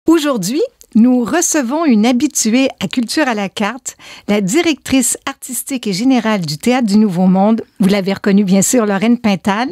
Aujourd'hui, nous recevons une habituée à Culture à la carte, la directrice artistique et générale du Théâtre du Nouveau Monde, vous l'avez reconnue bien sûr, Lorraine Pintal,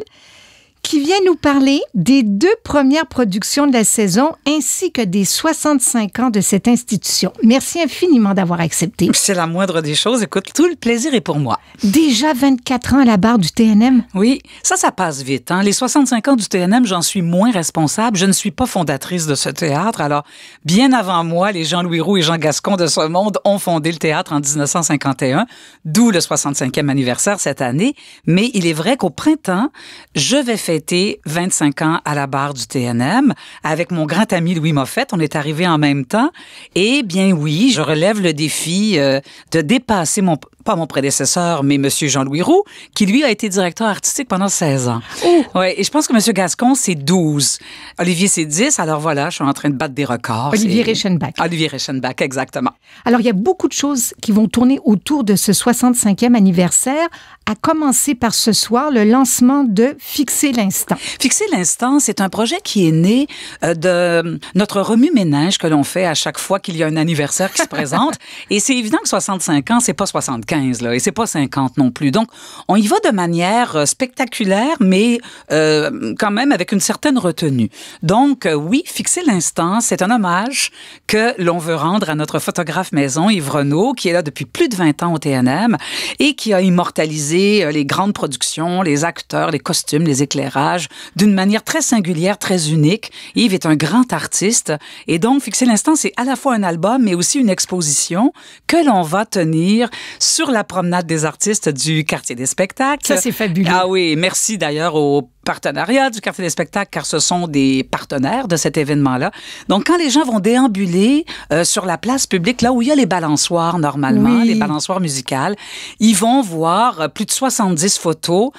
qui vient nous parler des 2 premières productions de la saison ainsi que des 65 ans de cette institution. Merci infiniment d'avoir accepté. C'est la moindre des choses. Écoute, tout le plaisir est pour moi. Déjà 24 ans à la barre du TNM? Oui, ça passe vite. Hein? Les 65 ans du TNM, j'en suis moins responsable. Je ne suis pas fondatrice de ce théâtre. Alors, bien avant moi, les Jean-Louis Roux et Jean Gascon de ce monde ont fondé le théâtre en 1951, d'où le 65e anniversaire cette année. Mais il est vrai qu'au printemps, je vais fêter 25 ans à la barre du TNM avec mon grand ami Louis Moffett. On est arrivés en même temps. Et bien oui, je relève le défi de dépasser pas mon prédécesseur, mais M. Jean-Louis Roux, qui lui a été directeur artistique pendant 16 ans. Oh. Ouais, et je pense que M. Gascon, c'est 12. Olivier, c'est 10. Alors voilà, je suis en train de battre des records. Olivier Reichenbach. Olivier Reichenbach, exactement. Alors, il y a beaucoup de choses qui vont tourner autour de ce 65e anniversaire, à commencer par ce soir, le lancement de Fixer l'instant. Fixer l'instant, c'est un projet qui est né de notre remue-ménage que l'on fait à chaque fois qu'il y a un anniversaire qui se présente. Et c'est évident que 65 ans, c'est pas 75, là, et c'est pas 50 non plus. Donc, on y va de manière spectaculaire, mais quand même avec une certaine retenue. Donc, oui, Fixer l'instant, c'est un hommage que l'on veut rendre à notre photographe maison, Yves Renaud, qui est là depuis plus de 20 ans au TNM et qui a immortalisé les grandes productions, les acteurs, les costumes, les éclairages, d'une manière très singulière, très unique. Yves est un grand artiste et donc Fixer l'instant, c'est à la fois un album mais aussi une exposition que l'on va tenir sur la promenade des artistes du Quartier des spectacles. Ça, c'est fabuleux. Ah oui, merci d'ailleurs au partenariat du Quartier des spectacles, car ce sont des partenaires de cet événement-là. Donc, quand les gens vont déambuler sur la place publique, là où il y a les balançoires, normalement, les balançoires musicales, ils vont voir plus de 70 photos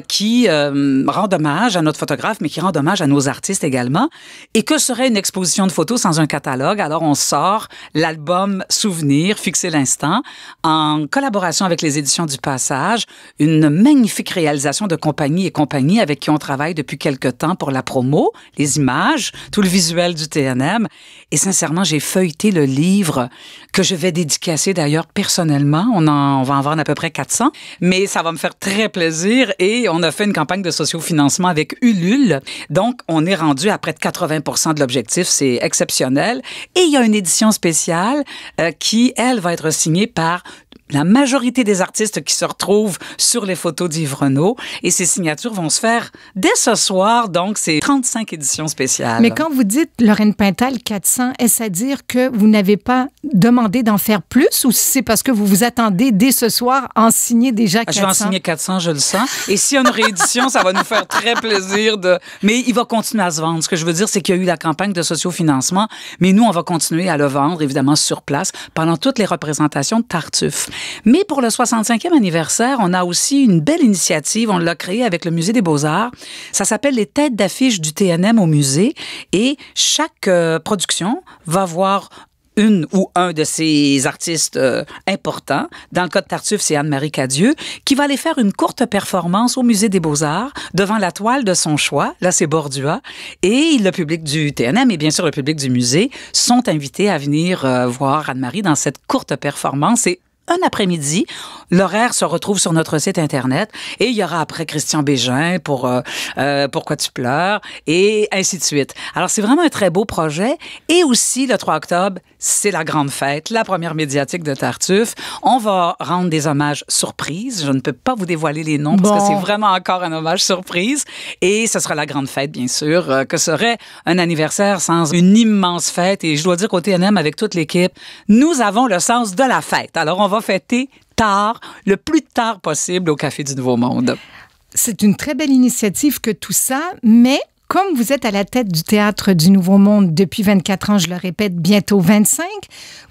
qui rendent hommage à notre photographe, mais qui rendent hommage à nos artistes également. Et que serait une exposition de photos sans un catalogue? Alors, on sort l'album Souvenir, Fixer l'instant, en collaboration avec les éditions du Passage, une magnifique réalisation de Compagnie et Compagnie avec qui on travaille depuis quelque temps pour la promo, les images, tout le visuel du TNM. Et sincèrement, j'ai feuilleté le livre que je vais dédicacer d'ailleurs personnellement. On va en vendre à peu près 400, mais ça va me faire très plaisir. Et on a fait une campagne de sociofinancement avec Ulule. Donc, on est rendu à près de 80% de l'objectif. C'est exceptionnel. Et il y a une édition spéciale qui, elle, va être signée par la majorité des artistes qui se retrouvent sur les photos d'Yves Renaud. Et ces signatures vont se faire dès ce soir. Donc, c'est 35 éditions spéciales. Mais quand vous dites, Lorraine Pintal, 400, est-ce à dire que vous n'avez pas demandé d'en faire plus ou c'est parce que vous vous attendez dès ce soir à en signer déjà 400? Je vais en signer 400, je le sens. Et s'il y a une réédition, ça va nous faire très plaisir de... Mais il va continuer à se vendre. Ce que je veux dire, c'est qu'il y a eu la campagne de sociofinancement, mais nous, on va continuer à le vendre, évidemment, sur place, pendant toutes les représentations de Tartuffe. Mais pour le 65e anniversaire, on a aussi une belle initiative. On l'a créée avec le Musée des Beaux-Arts. Ça s'appelle les têtes d'affiche du TNM au musée. Et chaque production va voir une ou un de ces artistes importants. Dans le cas de Tartuffe, c'est Anne-Marie Cadieux, qui va aller faire une courte performance au Musée des Beaux-Arts devant la toile de son choix. Là, c'est Bordua. Et le public du TNM et bien sûr le public du musée sont invités à venir voir Anne-Marie dans cette courte performance. Et un après-midi, l'horaire se retrouve sur notre site Internet et il y aura après Christian Bégin pour Pourquoi tu pleures et ainsi de suite. Alors, c'est vraiment un très beau projet. Et aussi, le 3 octobre, c'est la grande fête, la première médiatique de Tartuffe. On va rendre des hommages surprises. Je ne peux pas vous dévoiler les noms parce que c'est vraiment encore un hommage surprise. Et ce sera la grande fête, bien sûr, que serait un anniversaire sans une immense fête. Et je dois dire qu'au TNM, avec toute l'équipe, nous avons le sens de la fête. Alors, on va fêter tard, le plus tard possible au Café du Nouveau Monde. C'est une très belle initiative que tout ça, mais comme vous êtes à la tête du Théâtre du Nouveau Monde depuis 24 ans, je le répète, bientôt 25,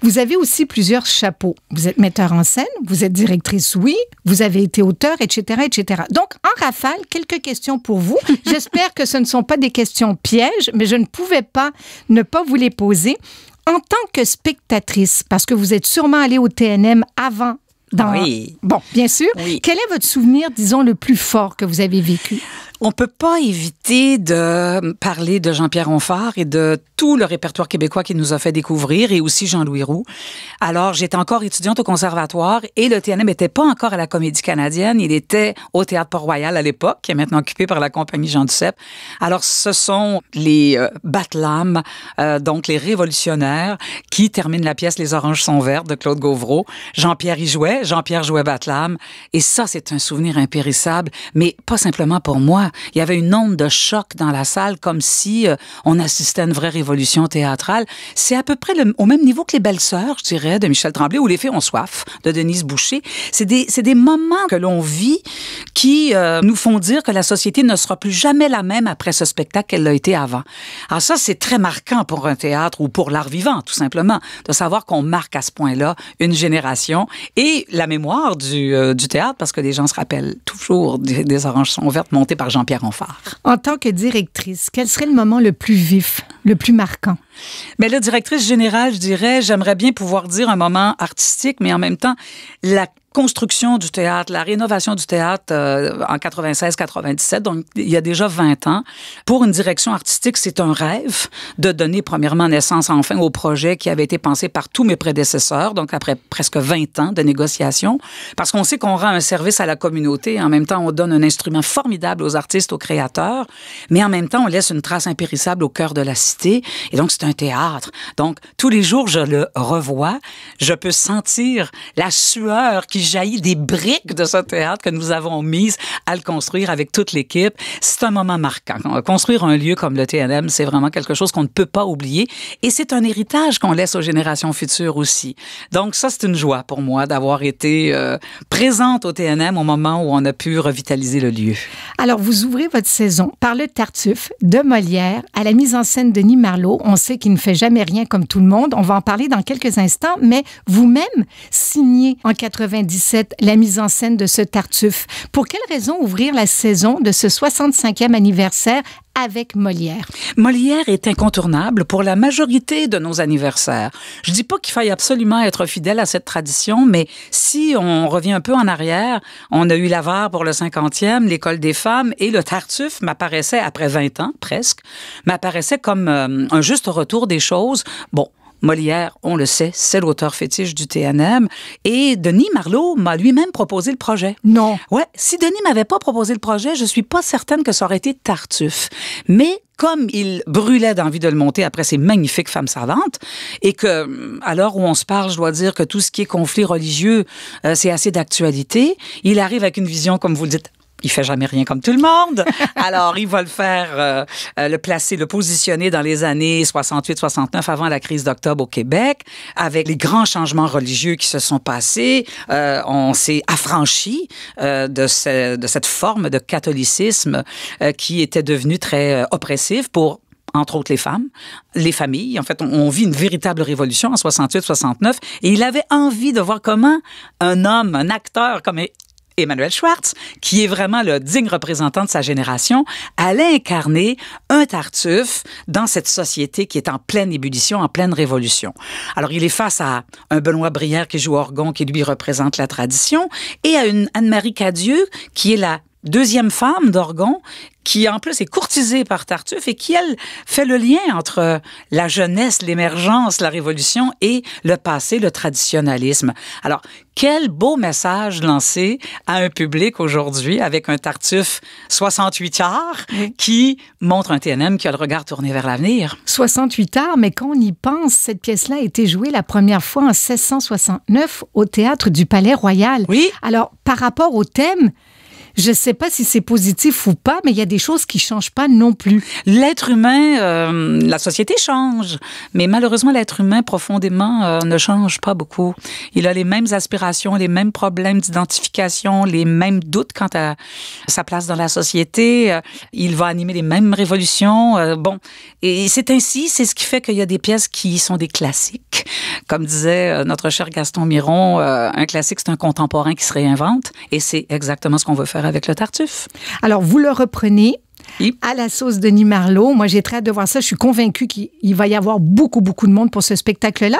vous avez aussi plusieurs chapeaux. Vous êtes metteur en scène, vous êtes directrice, oui, vous avez été auteur, etc., etc. Donc, en rafale, quelques questions pour vous. J'espère que ce ne sont pas des questions pièges, mais je ne pouvais pas ne pas vous les poser. En tant que spectatrice, parce que vous êtes sûrement allée au TNM avant. Oui. Bon, bien sûr. Oui. Quel est votre souvenir, disons, le plus fort que vous avez vécu? On peut pas éviter de parler de Jean-Pierre Onfart et de tout le répertoire québécois qu'il nous a fait découvrir, et aussi Jean-Louis Roux. Alors, j'étais encore étudiante au conservatoire et le TNM n'était pas encore à la Comédie canadienne. Il était au Théâtre Port-Royal à l'époque, qui est maintenant occupé par la compagnie Jean Duceppe. Alors, ce sont les Batlam, donc les révolutionnaires, qui terminent la pièce Les Oranges sont vertes de Claude Gauvreau. Jean-Pierre y jouait, Jean-Pierre jouait Batlam. Et ça, c'est un souvenir impérissable, mais pas simplement pour moi. Il y avait une onde de choc dans la salle, comme si on assistait à une vraie révolution théâtrale. C'est à peu près au même niveau que Les Belles-Sœurs, je dirais, de Michel Tremblay, ou Les Fées ont soif, de Denise Boucher. C'est des moments que l'on vit qui nous font dire que la société ne sera plus jamais la même après ce spectacle qu'elle l'a été avant. Alors ça, c'est très marquant pour un théâtre ou pour l'art vivant, tout simplement, de savoir qu'on marque à ce point-là une génération et la mémoire du théâtre, parce que les gens se rappellent toujours des Oranges sont vertes montées par Jean-Pierre Onfart. En tant que directrice, quel serait le moment le plus vif, le plus marquant? Mais la directrice générale, je dirais, j'aimerais bien pouvoir dire un moment artistique, mais en même temps, la construction du théâtre, la rénovation du théâtre en 96-97, donc il y a déjà 20 ans. Pour une direction artistique, c'est un rêve de donner premièrement naissance enfin au projet qui avait été pensé par tous mes prédécesseurs, donc après presque 20 ans de négociations, parce qu'on sait qu'on rend un service à la communauté, en même temps on donne un instrument formidable aux artistes, aux créateurs, mais en même temps on laisse une trace impérissable au cœur de la cité, et donc c'est un théâtre. Donc tous les jours je le revois, je peux sentir la sueur qui jaillit des briques de ce théâtre que nous avons mises à le construire avec toute l'équipe. C'est un moment marquant. Construire un lieu comme le TNM, c'est vraiment quelque chose qu'on ne peut pas oublier et c'est un héritage qu'on laisse aux générations futures aussi. Donc ça, c'est une joie pour moi d'avoir été présente au TNM au moment où on a pu revitaliser le lieu. Alors, vous ouvrez votre saison par le Tartuffe de Molière à la mise en scène de Denis Marleau. On sait qu'il ne fait jamais rien comme tout le monde. On va en parler dans quelques instants, mais vous-même signez en 97 la mise en scène de ce Tartuffe. Pour quelle raison ouvrir la saison de ce 65e anniversaire avec Molière? Molière est incontournable pour la majorité de nos anniversaires. Je dis pas qu'il faille absolument être fidèle à cette tradition, mais si on revient un peu en arrière, on a eu l'Avare pour le 50e, l'École des femmes et le Tartuffe m'apparaissait, après 20 ans presque, m'apparaissait comme un juste retour des choses. Bon, Molière, on le sait, c'est l'auteur fétiche du TNM. Et Denis Marleau m'a lui-même proposé le projet. Non. Ouais, si Denis m'avait pas proposé le projet, je suis pas certaine que ça aurait été Tartuffe. Mais comme il brûlait d'envie de le monter après ces magnifiques femmes savantes, et que, à l'heure où on se parle, je dois dire que tout ce qui est conflit religieux, c'est assez d'actualité, il arrive avec une vision, comme vous le dites, il fait jamais rien comme tout le monde. Alors, il va le faire, le placer, le positionner dans les années 68-69, avant la crise d'octobre au Québec, avec les grands changements religieux qui se sont passés. On s'est affranchi de cette forme de catholicisme qui était devenue très oppressive pour entre autres les femmes, les familles. En fait, on vit une véritable révolution en 68-69 et il avait envie de voir comment un homme, un acteur comme Emmanuel Schwartz, qui est vraiment le digne représentant de sa génération, allait incarner un Tartuffe dans cette société qui est en pleine ébullition, en pleine révolution. Alors, il est face à un Benoît Brière qui joue orgon, qui lui représente la tradition, et à une Anne-Marie Cadieux, qui est la deuxième femme d'orgon, qui en plus est courtisée par Tartuffe et qui, elle, fait le lien entre la jeunesse, l'émergence, la révolution et le passé, le traditionnalisme. Alors, quel beau message lancé à un public aujourd'hui avec un Tartuffe 68 arts qui montre un TNM qui a le regard tourné vers l'avenir. 68 arts, mais quand on y pense, cette pièce-là a été jouée la première fois en 1669 au Théâtre du Palais Royal. Oui. Alors, par rapport au thème, je ne sais pas si c'est positif ou pas, mais il y a des choses qui ne changent pas non plus. L'être humain, la société change, mais malheureusement, l'être humain, profondément, ne change pas beaucoup. Il a les mêmes aspirations, les mêmes problèmes d'identification, les mêmes doutes quant à sa place dans la société. Il va animer les mêmes révolutions. Bon, et c'est ainsi, c'est ce qui fait qu'il y a des pièces qui sont des classiques. Comme disait notre cher Gaston Miron, un classique, c'est un contemporain qui se réinvente, et c'est exactement ce qu'on veut faire avec le Tartuffe. Alors, vous le reprenez à la sauce Denis Marleau. Moi, j'ai très hâte de voir ça. Je suis convaincue qu'il va y avoir beaucoup, beaucoup de monde pour ce spectacle-là,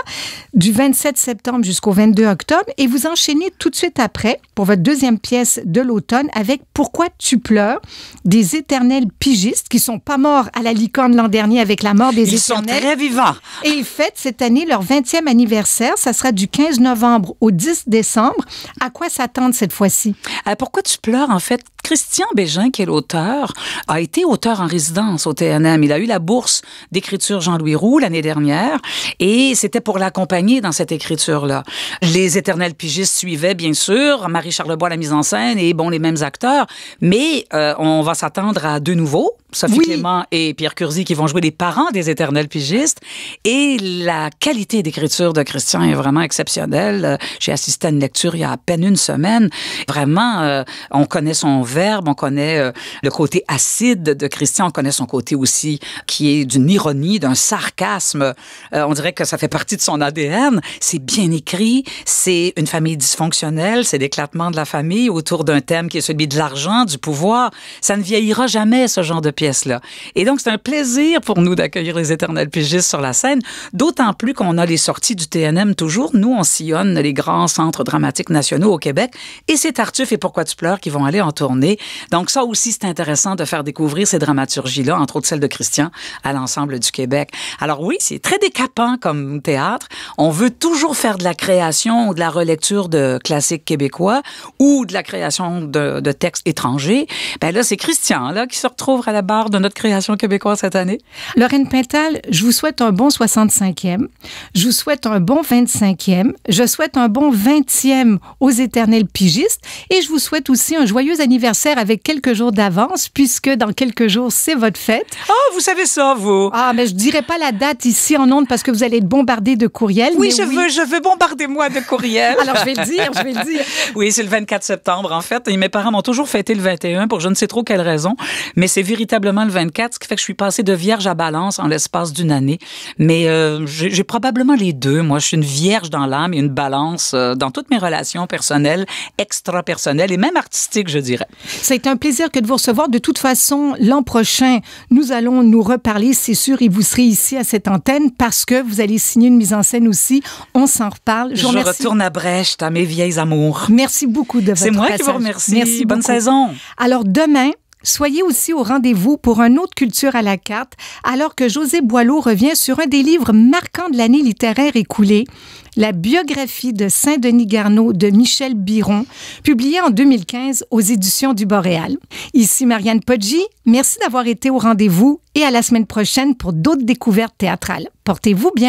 du 27 septembre jusqu'au 22 octobre. Et vous enchaînez tout de suite après, pour votre deuxième pièce de l'automne, avec Pourquoi tu pleures, des éternels pigistes qui sont pas morts à la licorne l'an dernier avec la mort des éternels. Ils sont très vivants. Et ils fêtent cette année leur 20e anniversaire. Ça sera du 15 novembre au 10 décembre. À quoi s'attendre cette fois-ci? Pourquoi tu pleures, en fait? Christian Bégin, qui est l'auteur, a été auteur en résidence au TNM. Il a eu la bourse d'écriture Jean-Louis Roux l'année dernière et c'était pour l'accompagner dans cette écriture-là. Les éternels pigistes suivaient, bien sûr, Marie Charlebois à la mise en scène et bon, les mêmes acteurs, mais on va s'attendre à deux nouveaux, Sophie Clément et Pierre Curzi, qui vont jouer les parents des éternels pigistes. Et la qualité d'écriture de Christian est vraiment exceptionnelle. J'ai assisté à une lecture il y a à peine une semaine. Vraiment, on connaît son verbe, on connaît le côté acide de Christian, on connaît son côté aussi qui est d'une ironie, d'un sarcasme. On dirait que ça fait partie de son ADN. C'est bien écrit, c'est une famille dysfonctionnelle, c'est l'éclatement de la famille autour d'un thème qui est celui de l'argent, du pouvoir. Ça ne vieillira jamais, ce genre de pièce-là. Et donc, c'est un plaisir pour nous d'accueillir les éternels pigistes sur la scène, d'autant plus qu'on a les sorties du TNM toujours. Nous, on sillonne les grands centres dramatiques nationaux au Québec et c'est Tartuffe et Pourquoi tu pleures qui vont aller en tournée. Donc, ça aussi, c'est intéressant de faire découvrir ces dramaturgies-là, entre autres celle de Christian, à l'ensemble du Québec. Alors oui, c'est très décapant comme théâtre. On veut toujours faire de la création ou de la relecture de classiques québécois ou de la création de textes étrangers. Ben là, c'est Christian là, qui se retrouve à la barre de notre création québécoise cette année. Lorraine Pintal, je vous souhaite un bon 65e. Je vous souhaite un bon 25e. Je souhaite un bon 20e aux éternels pigistes. Et je vous souhaite aussi un joyeux anniversaire avec quelques jours d'avance, puisque dans quelques jours, c'est votre fête. Ah, vous savez ça, vous? Ah, mais je dirais pas la date ici en ondes parce que vous allez être bombardé de courriels. Oui, je veux bombarder moi de courriels. Alors, je vais le dire. Oui, c'est le 24 septembre, en fait. Et mes parents m'ont toujours fêté le 21 pour je ne sais trop quelle raison. Mais c'est véritablement le 24, ce qui fait que je suis passée de vierge à balance en l'espace d'une année. Mais j'ai probablement les deux. Moi, je suis une vierge dans l'âme et une balance dans toutes mes relations personnelles, extra-personnelles et même artistiques, je dirais. C'est un plaisir que de vous recevoir. De toute façon, l'an prochain, nous allons nous reparler, c'est sûr, et vous serez ici à cette antenne parce que vous allez signer une mise en scène aussi. On s'en reparle. Je retourne à Brest, à mes vieilles amours. Merci beaucoup de votre passage. C'est moi qui vous remercie. Merci Bonne beaucoup. saison. Alors, demain, soyez aussi au rendez-vous pour un autre Culture à la carte, alors que José Boileau revient sur un des livres marquants de l'année littéraire écoulée, la biographie de Saint-Denis Garneau de Michel Biron, publiée en 2015 aux éditions du Boréal. Ici Marianne Poggi, merci d'avoir été au rendez-vous et à la semaine prochaine pour d'autres découvertes théâtrales. Portez-vous bien.